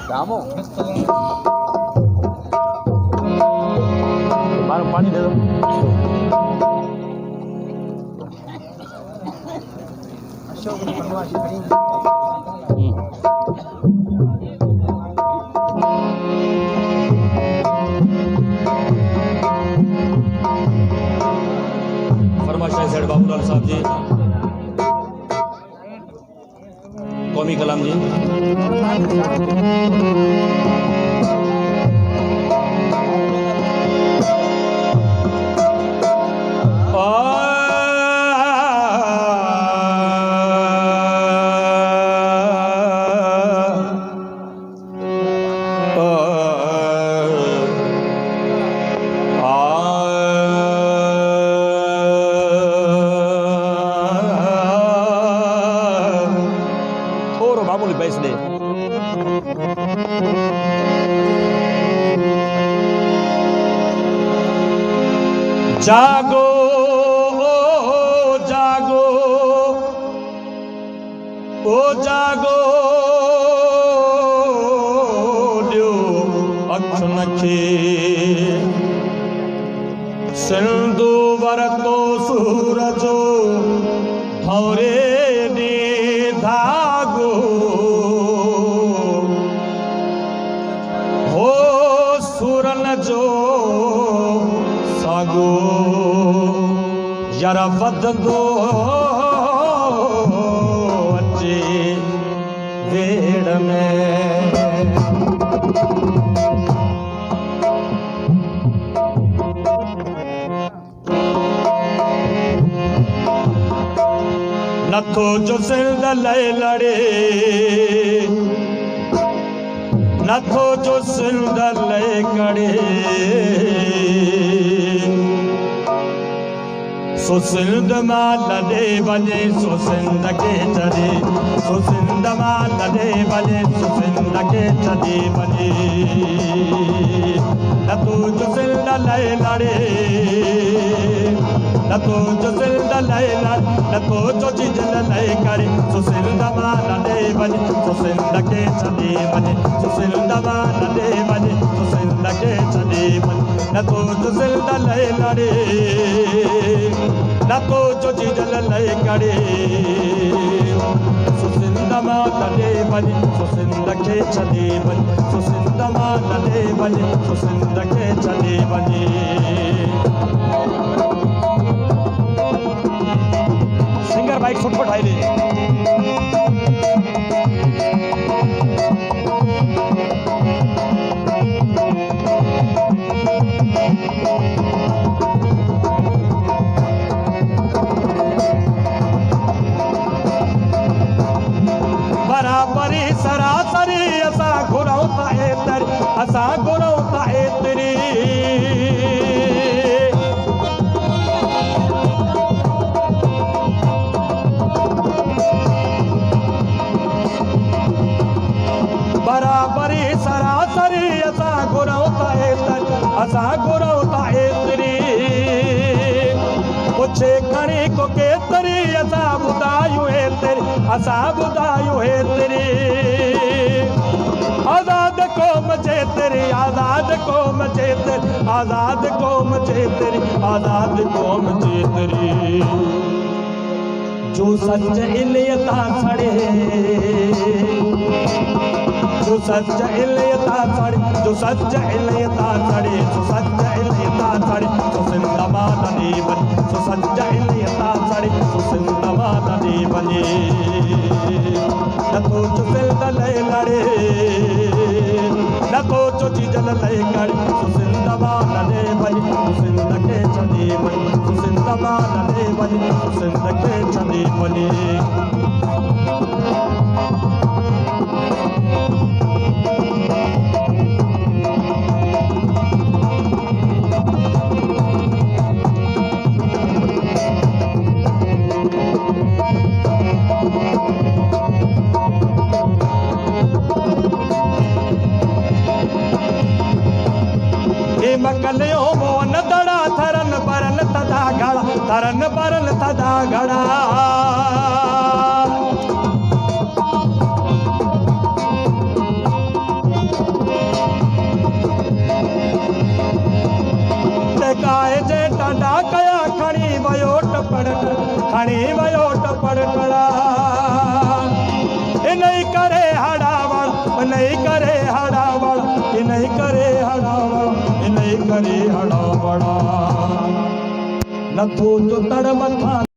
કામો મારું પાણી દે દો. फरमाशाह सेठ बाबूलाल साहब जी, कौमी कलाम जी, मामूली बैस दे. जागो जागो ओ जागो ॾियो अखियुनि खे सिंधु वरतो सूरजो भौरे ॾे धागो हो सुरन जो सागो यार वधंदो अचे वेड़ में. नथो जो सिंध लय लड़े, नथो जो सिंध लय करे, सो सिंध मां लॾे वञे सो सिंध खे छॾे, सो सिंध मां लॾे वञे सो सिंध खे छॾे वञे. नथो जो सिंध लय लड़े, नथो जो सिंध लय लड़े, नथो जो जिजल लय करे, सो सिंध मां लॾे वञे सो सिंध खे छॾे वञे, सो सिंध मां लॾे वञे सो सिंध खे छॾे वञे. नथो जो सिंध लय लड़े, नथो जो जिजल लय करे, सो सिंध मां लॾे वञे सो सिंध खे छॾे वञे, सो सिंध मां लॾे वञे सो सिंध खे छॾे वञे. सिंगर बाइक फुटफुट ठाई ले. बराबरी सरासरी असां घुरऊं था एतिरी, असां घुरऊं था एतिरी. बराबरी सरासरी असां घुरऊं था एतिरी, असां घुरऊं था एतिरी. पुछे खणी को केतिरी असां ॿुधायूं एतिरी, असां ॿुधायूं एतिरी. आज़ाद क़ौम जेतिरी, आज़ाद क़ौम जेतिरी, आज़ाद क़ौम जेतिरी, आज़ाद क़ौम जेतिरी. जो सच इलियता छड़े, जो सच इलियता छड़े, जो सच इलियता छड़े, जो सच इलियता छड़े, सो सिंध मां लॾे वञे, सो सच इलियता छड़े, सो सिंध मां लॾे वञे. नथो जो सिंध लय लड़े, नथो जो जिजल लय करे, सो सिंध मां लॾे वञे सो सिंध खे छॾे वञे, सो सिंध मां लॾे वञे सो सिंध खे छॾे वञे. मकलियो मोन दड़ा थरन परन तदा घड़ा, थरन परन तदा घड़ा. लाए जे टाडा कया खणी वयो टपड़कड़ा इनई करे हड़ावड़ इनई करे हड़ावड़ इनई करे हड़ावड़ इनई करे हड़ावड़ा नथो जो तड़ मथा